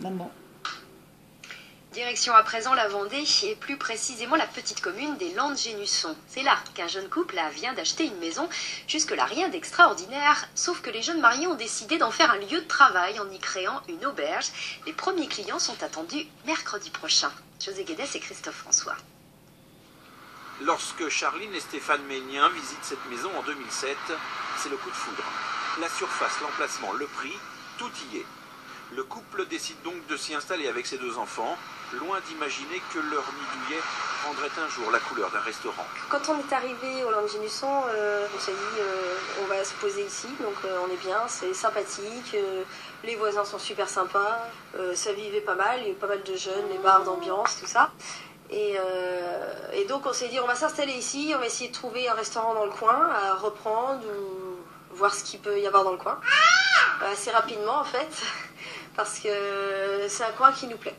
là-dedans. Direction à présent la Vendée et plus précisément la petite commune des Landes-Génusson. C'est là qu'un jeune couple vient d'acheter une maison. Jusque-là, rien d'extraordinaire, sauf que les jeunes mariés ont décidé d'en faire un lieu de travail en y créant une auberge. Les premiers clients sont attendus mercredi prochain. José Guedes et Christophe François. Lorsque Charline et Stéphane Ménien visitent cette maison en 2007, c'est le coup de foudre. La surface, l'emplacement, le prix, tout y est. Le couple décide donc de s'y installer avec ses deux enfants, loin d'imaginer que leur nid douillet prendrait un jour la couleur d'un restaurant. Quand on est arrivé au Landes-Génusson, on s'est dit on va se poser ici, donc on est bien, c'est sympathique, les voisins sont super sympas, ça vivait pas mal, il y a eu pas mal de jeunes, les bars d'ambiance, tout ça. Et donc on s'est dit on va s'installer ici, on va essayer de trouver un restaurant dans le coin à reprendre ou voir ce qu'il peut y avoir dans le coin. Assez rapidement en fait, parce que c'est un coin qui nous plaît.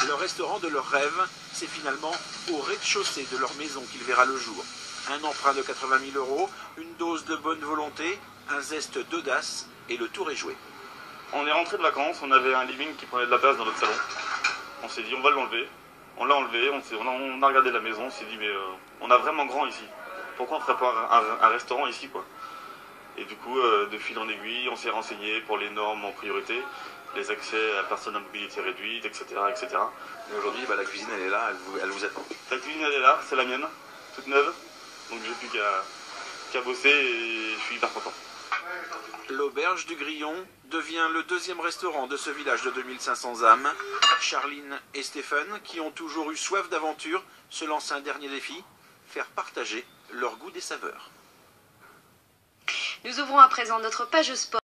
Le restaurant de leur rêve, c'est finalement au rez-de-chaussée de leur maison qu'il verra le jour. Un emprunt de 80 000 €, une dose de bonne volonté, un zeste d'audace et le tour est joué. On est rentré de vacances, on avait un living qui prenait de la place dans notre salon. On s'est dit on va l'enlever. On l'a enlevé, on a regardé la maison, on s'est dit mais on a vraiment grand ici. Pourquoi on ne ferait pas un restaurant ici quoi? Et du coup, de fil en aiguille, on s'est renseigné pour les normes en priorité, les accès à personnes à mobilité réduite, etc. etc. Et aujourd'hui, la cuisine elle est là, elle vous attend. La cuisine elle est là, c'est la mienne, toute neuve. Donc j'ai plus qu'à bosser et je suis hyper content. L'auberge du Grillon devient le deuxième restaurant de ce village de 2500 âmes. Charline et Stéphane, qui ont toujours eu soif d'aventure, se lancent un dernier défi, faire partager leur goût des saveurs. Nous ouvrons à présent notre page sport.